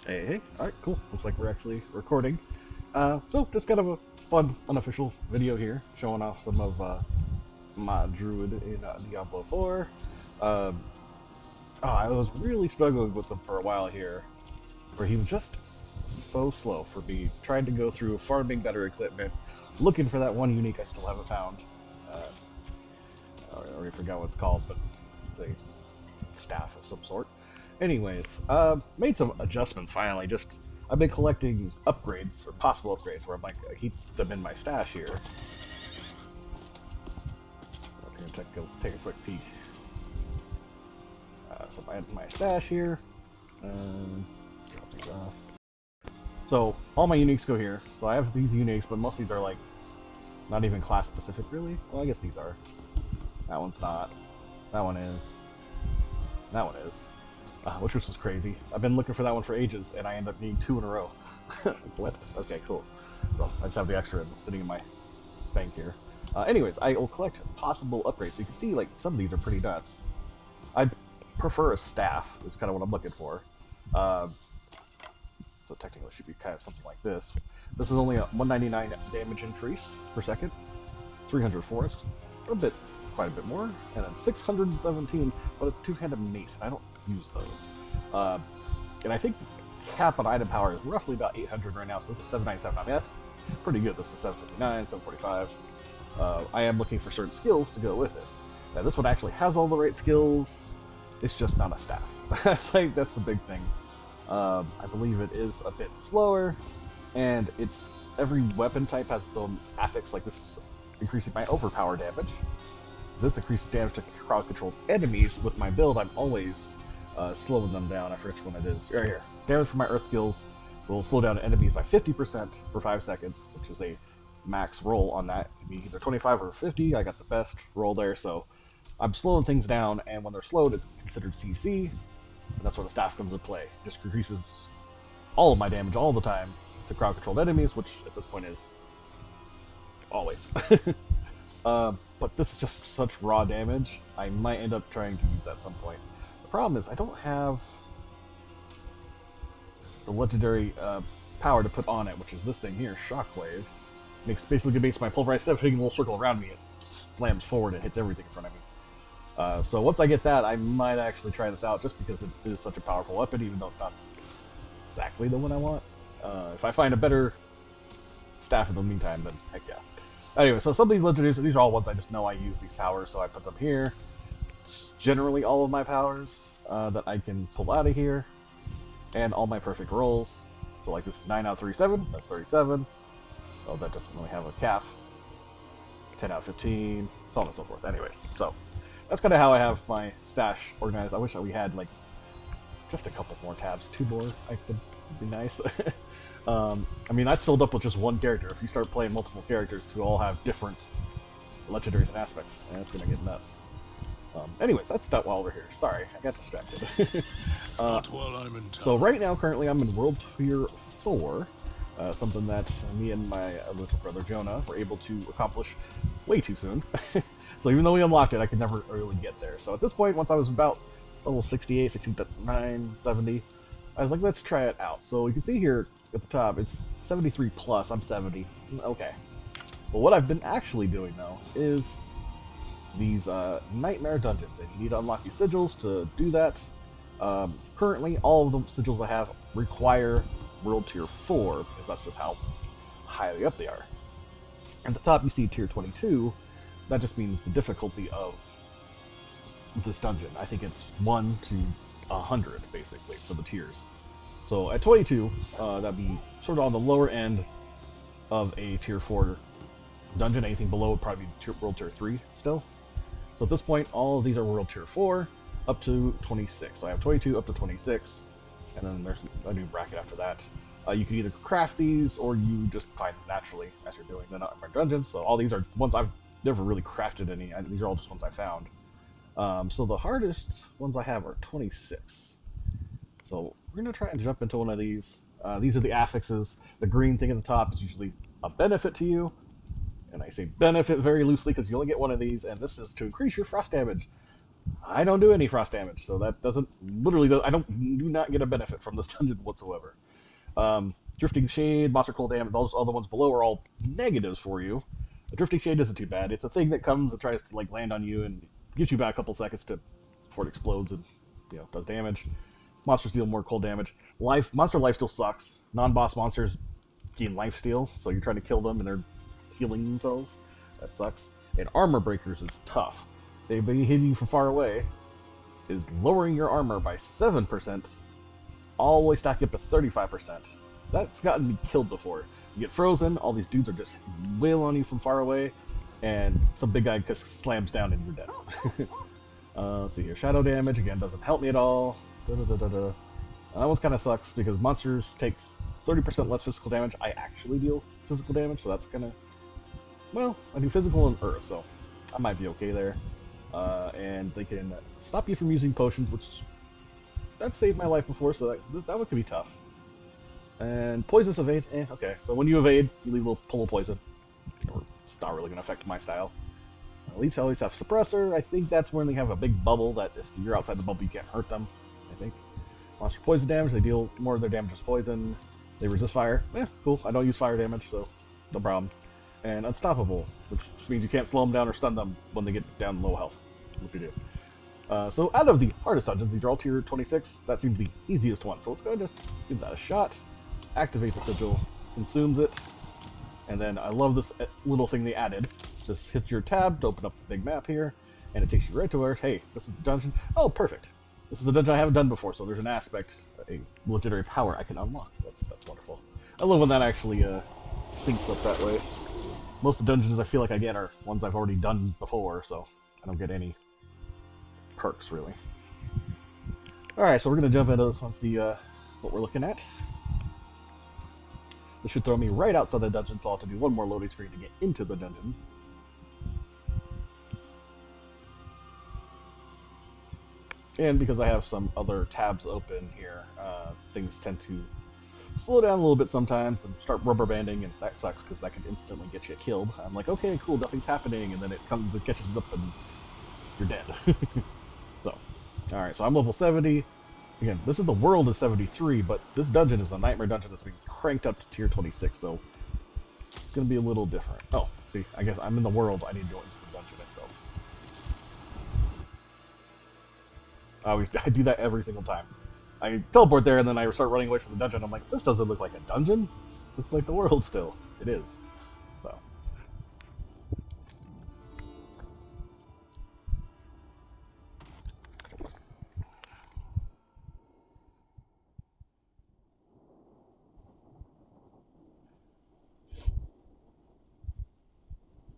Hey, hey. Alright, cool. Looks like we're actually recording. So, just kind of a fun, unofficial video here, showing off some of my druid in Diablo 4. I was really struggling with him for a while here, where he was just so slow for me, trying to go through farming better equipment, looking for that one unique I still haven't found. I already forgot what it's called, but it's a staff of some sort. Anyways, made some adjustments finally. I've been collecting upgrades, or possible upgrades, where I'm like, I keep them in my stash here. I'm gonna take a quick peek. So I have my stash here. Drop these off. So all my uniques go here. So I have these uniques, but most of these are like not even class specific, really. Well, I guess these are. That one's not. That one is. That one is. Which was crazy. I've been looking for that one for ages, and I end up needing 2 in a row. What? Okay, cool. Well, I just have the extra sitting in my bank here. Anyways, I will collect possible upgrades. So you can see, like, some of these are pretty nuts. I prefer a staff, is kind of what I'm looking for. So technically it should be kind of something like this. This is only a 199 damage increase per second. 300 force, quite a bit more. And then 617, but it's two-handed mace, and I don't use those. And I think the cap on item power is roughly about 800 right now, so this is 797. I mean, that's pretty good. This is 759, 745. I am looking for certain skills to go with it. Now, this one actually has all the right skills. It's just not a staff. That's the big thing. I believe it is a bit slower, and every weapon type has its own affix. Like, this is increasing my overpower damage. This increases damage to crowd-controlled enemies. With my build, I'm always slowing them down. I forget which one it is. Right here. Damage from my earth skills will slow down enemies by 50% for 5 seconds, which is a max roll on that. It can be either 25 or 50. I got the best roll there, so I'm slowing things down, and when they're slowed, it's considered CC, and that's where the staff comes into play. It just increases all of my damage all the time to crowd-controlled enemies, which at this point is always. But this is just such raw damage, I might end up trying to use that at some point. The problem is I don't have the legendary power to put on it, which is this thing here, Shockwave. Basically makes my pulverized stuff hitting a little circle around me. It slams forward and hits everything in front of me. So once I get that, I might actually try this out, just because it is such a powerful weapon, even though it's not exactly the one I want. If I find a better staff in the meantime, then heck yeah. Anyway, so some of these legendaries, these are all ones I just know I use these powers, so I put them here. It's generally all of my powers that I can pull out of here, and all my perfect rolls. So like this is 9 out of 37, that's 37. Oh, that doesn't really have a cap. 10 out of 15, so on and so forth. Anyways, so that's kind of how I have my stash organized. I wish that we had like just a couple more tabs, 2 more. Would be nice. I mean, that's filled up with just one character. If you start playing multiple characters who all have different legendaries and aspects, it's gonna get nuts. Anyways, that's that while we're here. Sorry, I got distracted. Not while I'm in town. So right now, currently, I'm in World Tier 4. Something that me and my little brother Jonah were able to accomplish way too soon. So even though we unlocked it, I could never really get there. So at this point, once I was about level 68, 69, 70, I was like, let's try it out. So you can see here at the top, it's 73 plus. I'm 70. Okay. But what I've been actually doing, though, is these nightmare dungeons. And you need to unlock these sigils to do that. Currently, all of the sigils I have require World Tier 4, because that's just how highly up they are. At the top, you see Tier 22. That just means the difficulty of this dungeon. I think it's 1 to 100, basically, for the tiers. So at 22, that'd be sort of on the lower end of a Tier 4 dungeon. Anything below would probably be World Tier 3 still. So at this point, all of these are World Tier 4 up to 26. So I have 22 up to 26, and then there's a new bracket after that. You can either craft these, or you just find them naturally as you're doing the nightmare dungeons. So all these are ones I've never really crafted any. These are all just ones I found. So the hardest ones I have are 26. So we're going to try and jump into one of these. These are the affixes. The green thing at the top is usually a benefit to you. And I say benefit very loosely because you only get one of these, and this is to increase your frost damage. I don't do any frost damage, so that doesn't literally. I do not get a benefit from this dungeon whatsoever. Drifting Shade, Monster Cold Damage, those other ones below are all negatives for you. The Drifting Shade isn't too bad. It's a thing that comes and tries to like land on you and gives you about a couple seconds before it explodes and does damage. Monsters deal more cold damage. Monster life still sucks. Non-boss monsters gain life steal, so you're trying to kill them and they're healing themselves. That sucks. And armor breakers is tough. They be hitting you from far away, is lowering your armor by 7%, all the way stacked up to 35%. That's gotten me killed before. You get frozen, all these dudes are just wail on you from far away, and some big guy just slams down and you're dead. Let's see here. Shadow damage, again, doesn't help me at all. That one kind of sucks because monsters take 30% less physical damage. I actually deal physical damage, so that's kind of... Well, I do physical and earth, so I might be okay there. And they can stop you from using potions, which... That saved my life before, so that one could be tough. And poisonous evade, okay. So when you evade, you leave a little pull of poison. It's not really going to affect my style. At least have suppressor. I think that's when they have a big bubble that if you're outside the bubble, you can't hurt them. I think. Monster poison damage, they deal more of their damage as poison. They resist fire. Cool. I don't use fire damage, so no problem. And unstoppable, which just means you can't slow them down or stun them when they get down low health. What you do. So out of the hardest dungeons, these are all tier 26. That seems the easiest one. So let's go and just give that a shot. Activate the sigil, consumes it, and then I love this little thing they added. Just hit your tab to open up the big map here, and it takes you right to where, hey, this is the dungeon. Oh, perfect. This is a dungeon I haven't done before, so there's an aspect, a legendary power I can unlock. That's wonderful. I love when that actually syncs up that way. Most of the dungeons I feel like I get are ones I've already done before, so I don't get any perks, really. Alright, so we're going to jump into this one, see what we're looking at. This should throw me right outside the dungeon, so I'll have to do one more loading screen to get into the dungeon. And because I have some other tabs open here, things tend to slow down a little bit sometimes and start rubber banding, and that sucks because that could instantly get you killed. I'm like, okay, cool, nothing's happening, and then it catches up and you're dead. So, alright, so I'm level 70. Again, this is the world is 73, but this dungeon is a nightmare dungeon that's been cranked up to tier 26, so it's going to be a little different. Oh, see, I guess I'm in the world, I need to go into the dungeon itself. I do that every single time. I teleport there and then I start running away from the dungeon. I'm like, this doesn't look like a dungeon. This looks like the world still. It is. So.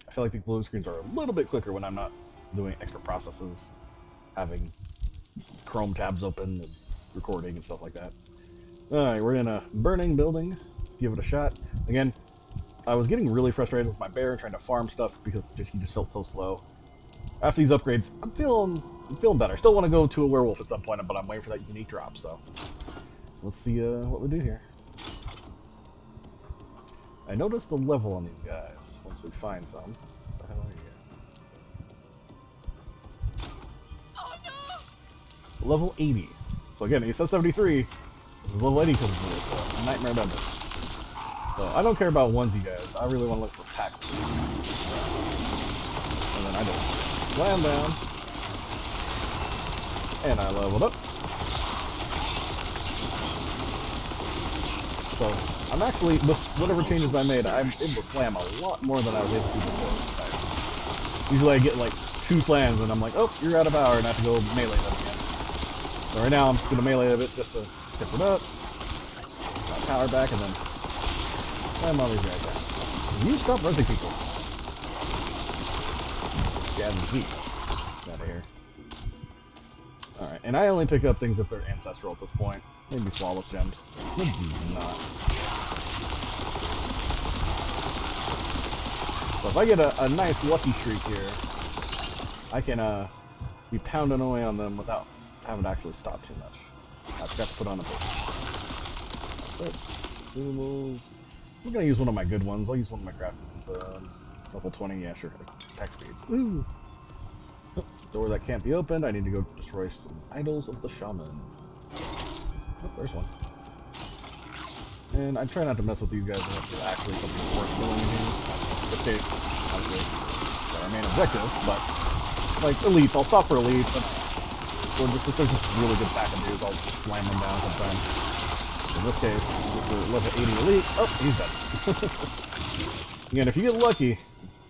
I feel like the loading screens are a little bit quicker when I'm not doing extra processes, having Chrome tabs open and recording and stuff like that. Alright, we're in a burning building. Let's give it a shot. Again, I was getting really frustrated with my bear and trying to farm stuff because he just felt so slow. After these upgrades, I'm feeling better. I still want to go to a werewolf at some point, but I'm waiting for that unique drop, so let's see what we do here. I noticed the level on these guys once we find some. What the hell are you guys? Oh no! Level 80. So again, he says 73. This is level 80 because it's a nightmare dungeon. So I don't care about onesie guys. I really want to look for packs of these. And then I just slam down. And I leveled up. So I'm actually, with whatever changes I made, I'm able to slam a lot more than I was able to before. Usually I get like 2 slams and I'm like, oh, you're out of power and I have to go melee them again. So right now I'm going to melee a bit just to tip it up, got power back, and then slam all these guys down. You stop running people. Yeah, Z. Out of here. Alright, and I only pick up things if they're ancestral at this point. Maybe flawless gems. Maybe not. So if I get a nice lucky streak here, I can be pounding away on them without having to actually stop too much. I forgot to put on a potion. That's it. Consumables. I'm gonna use one of my good ones. I'll use one of my crafting ones. Level 20, yeah, sure. Attack speed. Woo! Door that can't be opened. I need to go destroy some idols of the shaman. Oh, there's one. And I try not to mess with these guys unless there's actually something worth killing in here. In this case, obviously, that's our main objective, but like elites, I'll stop for elites, or just if there's just really good packages, I'll slam them down sometimes. In this case, just a level 80 elite. Oh, he's dead. Again, if you get lucky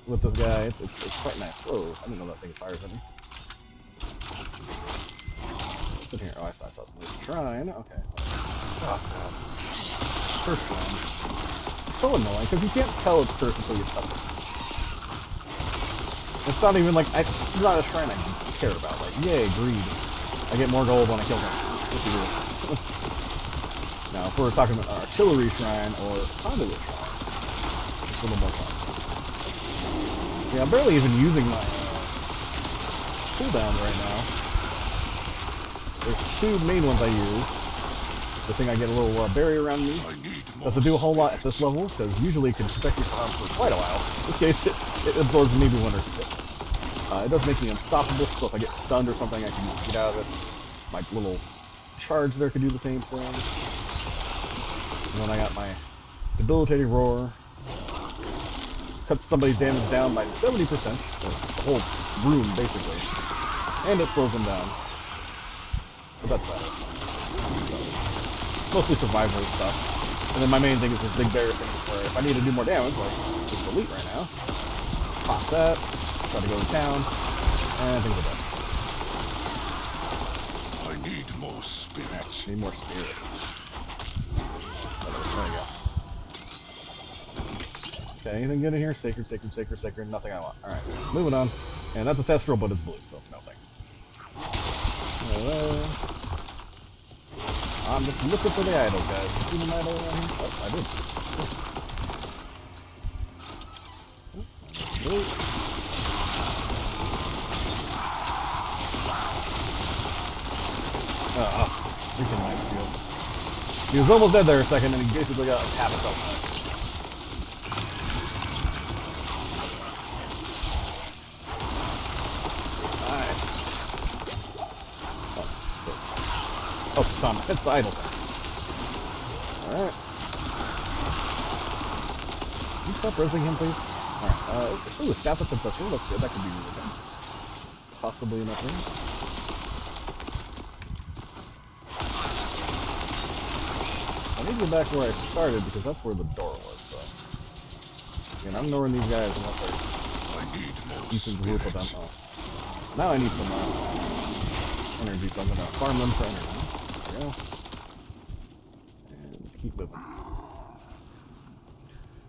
with this guy, it's quite nice. Whoa, I didn't know that thing fires at me. What's in here? Oh, I saw something. Shrine. Okay. Oh, God. First one. So annoying, because you can't tell it's cursed until you touch it. It's not even like, it's not a shrine I care about. Like, yay, greed. I get more gold when I kill them. What you do? Now, if we're talking about an artillery shrine or conduit shrine, it's a little more fun. Yeah, I'm barely even using my cooldowns right now. There's two main ones I use. The thing I get a little barrier around me. Doesn't do a whole lot at this level, because usually it can protect you from for quite a while. In this case, it absorbs maybe one or two hits. It does make me unstoppable, so if I get stunned or something, I can just get out of it. My little charge there could do the same thing. And then I got my debilitating roar. Cuts somebody's damage down by 70%, the whole room basically. And it slows them down. But that's better. Mostly survival stuff. And then my main thing is this big barrier thing where if I need to do more damage, like it's elite right now, pop that, try to go to town, and things like that. I need more spirits. Need more spirit. There we go. Okay, anything good in here? Sacred, sacred, sacred, sacred. Nothing I want. Alright, moving on. And that's ancestral, but it's blue, so no thanks. I'm just looking for the idol, guys. You see the idol around here? Oh, I did. Freaking nice field. He was almost dead there a second, and he basically got like half his health back. Oh, Sama, it's the idol thing. Alright. Can you stop resing him, please? Alright, ooh, staff of successful. Let's see, that could be really good. Possibly nothing. I need to get back where I started because that's where the door was, so. Again, I'm ignoring these guys unless I decent group of them. Oh. Now I need some energy, so I'm gonna farm them for energy. There we go. And keep moving.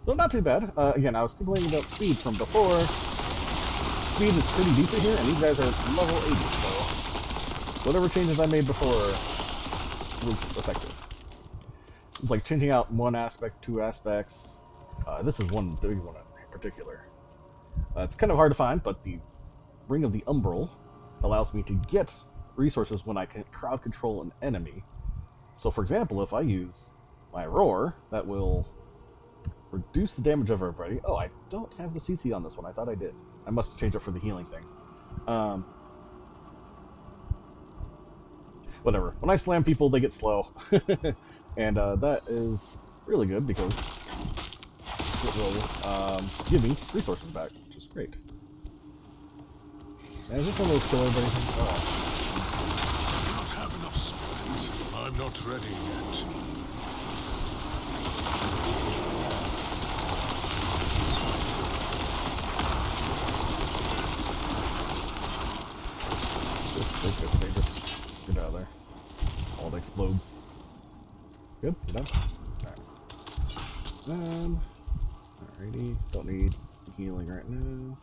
So not too bad. Again, I was complaining about speed from before. Speed is pretty decent here, and these guys are level 80, so whatever changes I made before was effective. It's like changing out one aspect, two aspects. This is one big one in particular. It's kind of hard to find, but the Ring of the Umbral allows me to get resources when I can crowd control an enemy. So for example, if I use my roar, that will reduce the damage of everybody. Oh, I don't have the CC on this one. I thought I did. I must change it for the healing thing. Whatever. When I slam people, they get slow. And that is really good because it will give me resources back, which is great. And is this one of those kill everybody things? Oh. I don't have enough spirit. I'm not ready yet. Just get out of there. All that explodes. Good? You done? Alright. Alrighty. Don't need healing right now.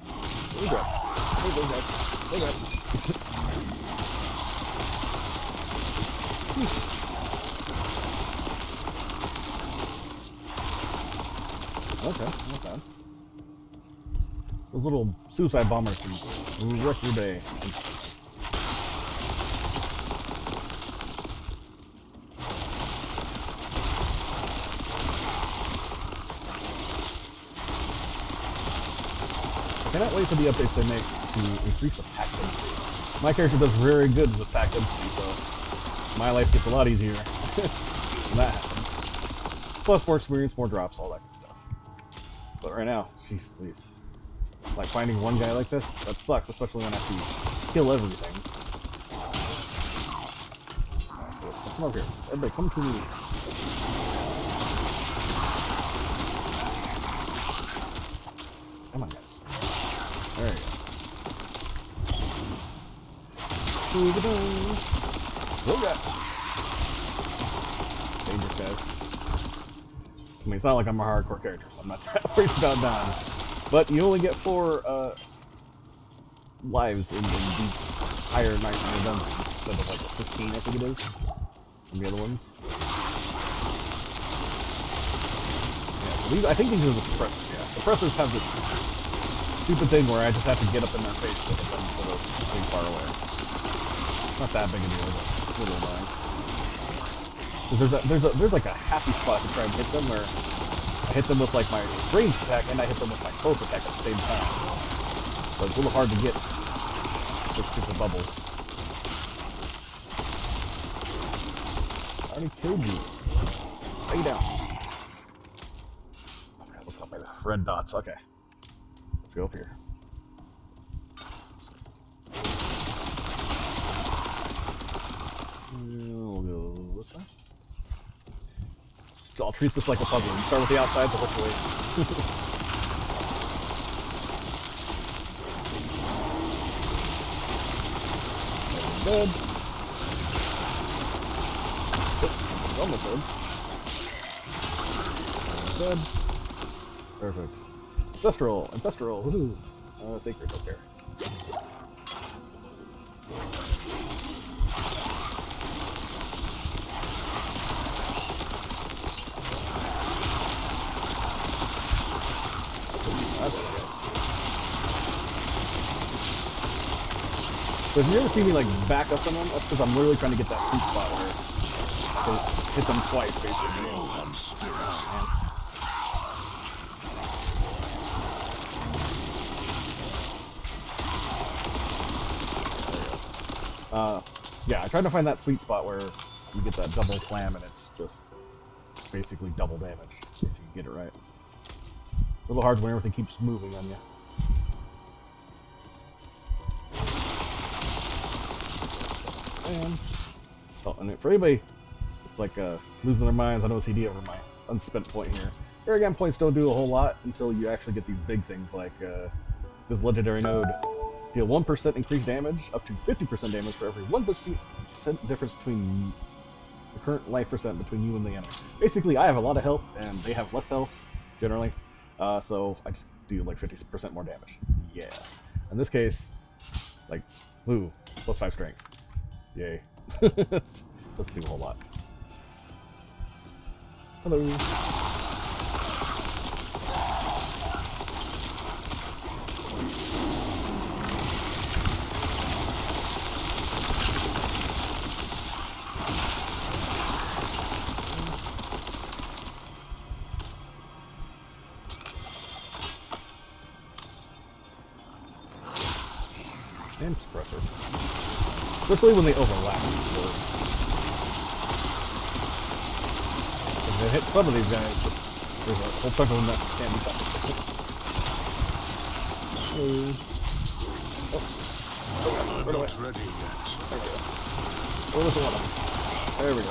There we go. Hey, those guys. Hey, guys. Okay, not bad. Those little suicide bombers can wreck your day. I cannot wait for the updates they make to increase attack density. My character does very good with attack density, so my life gets a lot easier when that happens. Plus more experience, more drops, all that good stuff. But right now, jeez Louise. Like finding one guy like this, that sucks, especially when I have to kill everything. Alright, so let's come over here. Everybody come to me. Come on, guys. There you go. Move it on. Oh, God. Dangerous, guys. I mean, it's not like I'm a hardcore character, so I'm not that worried about dying. But you only get 4 lives in these higher nightmare dungeons instead of like 15, I think it is, in the other ones. Yeah, so these, I think these are the suppressors, yeah. Suppressors have this stupid thing where I just have to get up in their face to hit them instead of being far away. Not that big a deal, but it's a little annoying. There's like a happy spot to try and hit them where I hit them with like my ranged attack and I hit them with my close attack at the same time. So it's a little hard to get those stupid bubbles. I already killed you. Stay down. Okay, look up by the red dots. Okay. Let's go up here. We'll go this way. I'll treat this like a puzzle. You start with the outside, so hopefully. Dead. Oh, almost dead. Dead. Perfect. Ancestral, woohoo. Sacred, okay. So if you ever see me like back up on them, that's because I'm literally trying to get that sweet spot where I hit them twice basically. Yeah, I tried to find that sweet spot where you get that double slam and it's just basically double damage if you get it right. A little hard when everything keeps moving on you. Oh, and for anybody, it's like losing their minds on OCD over my unspent point here. Arrogant points don't do a whole lot until you actually get these big things like this legendary node. Deal 1% increased damage, up to 50% damage for every 1% difference between the current life percent between you and the enemy. Basically, I have a lot of health and they have less health generally, so I just do like 50% more damage. Yeah. In this case, like, ooh, +5 strength. Yay. Doesn't do a whole lot. Hello. And suppressor. Especially when they overlap. If they hit some of these guys, but there's a whole bunch of them that can't be touched. I'm not ready yet. There we go. Where was the one of them? There we go.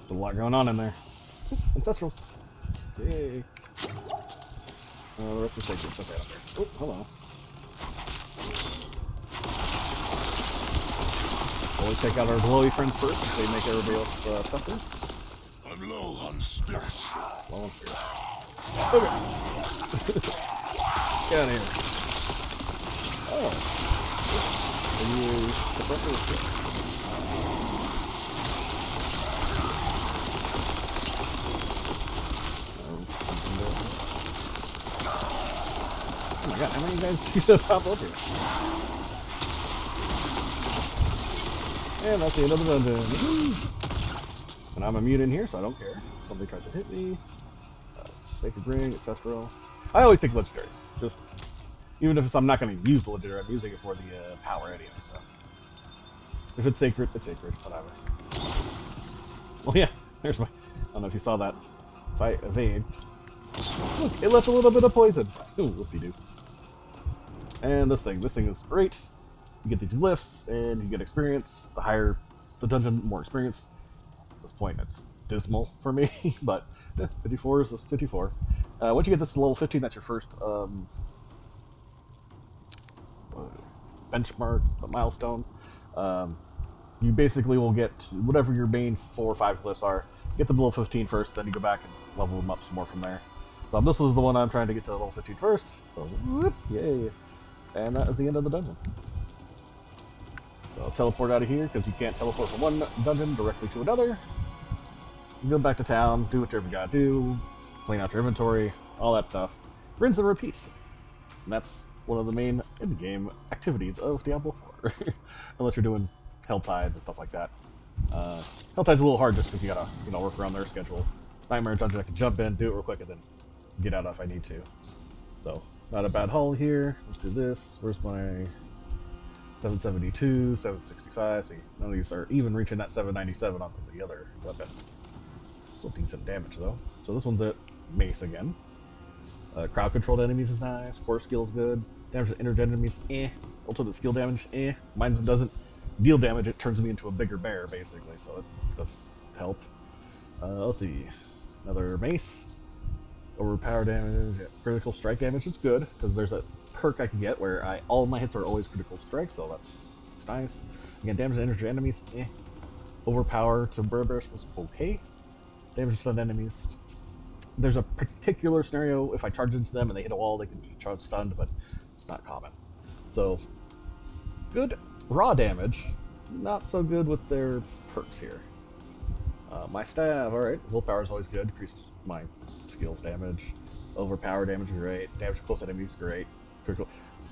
A lot going on in there. Ancestrals. Yay. The rest of the sacred's okay up there. Oh, hello. Always take out our glowy friends first if they make everybody else tougher. I'm low on spirit. Low on spirit. Okay. Get out of here. Oh. Can you suppressor this shit? Oh my god, how many guys do you pop up here? And that's the end of the dungeon. And I'm immune in here, so I don't care. If somebody tries to hit me. Sacred Ring, Ancestral. I always take legendaries. Just even if I'm not going to use the legendary, I'm using it for the power anyway. So if it's sacred, it's sacred. Whatever. Well, yeah. There's my. I don't know if you saw that. If I evade, look, it left a little bit of poison. Ooh, whoopie-doo. And this thing is great. You get these glyphs, and you get experience. The higher the dungeon, more experience. At this point, it's dismal for me, but 54 is 54. Once you get this to level 15, that's your first benchmark, milestone. You basically will get whatever your main 4 or 5 glyphs are. Get them to level 15 first, then you go back and level them up some more from there. So this was the one I'm trying to get to level 15 first. So whoop, yay! And that is the end of the dungeon. So I'll teleport out of here because you can't teleport from one dungeon directly to another. You go back to town, do whatever you gotta do, clean out your inventory, all that stuff. Rinse and repeat. And that's one of the main in-game activities of Diablo 4. Unless you're doing Hell Tides and stuff like that. Hell Tides is a little hard just because you gotta, work around their schedule. Nightmare Dungeon, I can jump in, do it real quick, and then get out if I need to. So, not a bad haul here. Let's do this. Where's my 772, 765? See, none of these are even reaching that 797 on the other weapon. Still decent damage though. So this one's at mace again. Crowd controlled enemies is nice. Core skill's good. Damage to injured enemies, Ultimate skill damage, Mine doesn't deal damage. It turns me into a bigger bear basically, so it does help. Let's see. Another mace. Overpower damage, critical strike damage is good because there's a perk I can get where all of my hits are always critical strikes, so that's nice. Again, damage to injured enemies, Overpower to bears was okay. Damage to stunned enemies. There's a particular scenario if I charge into them and they hit a wall, they can charge stunned, but it's not common. So, good raw damage, not so good with their perks here. My staff, alright. Willpower is always good, decreases my skills damage. Overpower damage, great. Damage to close enemies, great. Critical.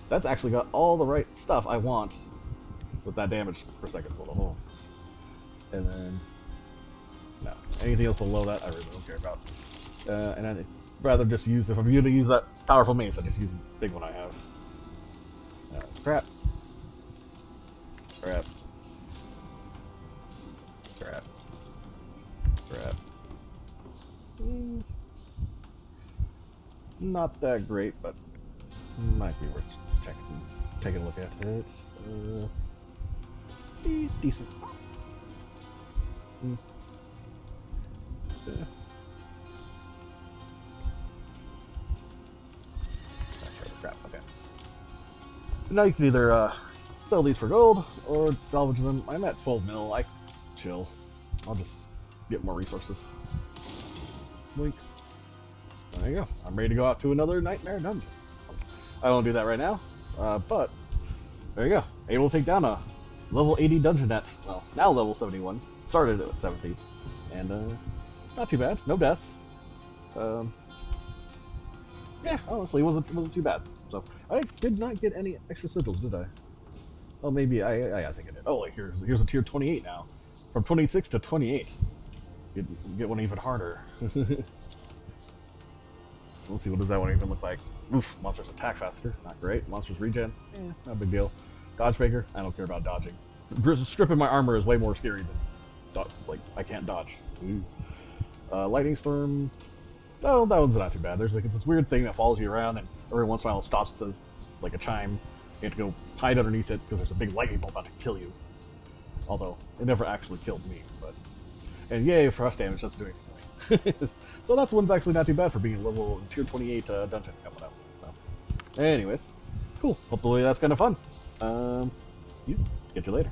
That's actually got all the right stuff I want with that damage per second as a whole. And then, no. Anything else below that, I really don't care about. And I'd rather just use, if I'm going to use that powerful mace, I just use the big one I have. Crap. Crap. Crap. Crap. Not that great, but might be worth taking a look at it. Decent. Crap, okay. Now you can either sell these for gold or salvage them. I'm at 12 mil. I chill. I'll just get more resources. Link. There you go. I'm ready to go out to another nightmare dungeon. I don't do that right now, but there you go. Able to take down a level 80 dungeon at, well, now level 71. Started at 70. And not too bad. No deaths. Yeah, honestly, it wasn't too bad. So I did not get any extra sigils, did I? Oh, maybe I think I did. Oh, like here's a tier 28 now, from 26 to 28. You get one even harder. Let's see, what does that one even look like? Oof, monsters attack faster. Not great. Monsters regen. Not a big deal. Dodge maker. I don't care about dodging. Stripping my armor is way more scary than I can't dodge. Lightning storm. Oh, that one's not too bad. There's it's this weird thing that follows you around, and every once in a while it stops and says like a chime. You have to go hide underneath it because there's a big lightning bolt about to kill you. Although it never actually killed me, but yay, frost damage doesn't do anything. So that one's actually not too bad for being a level tier 28 dungeon coming up. So, anyways, cool. Hopefully that's kind of fun. Get you later.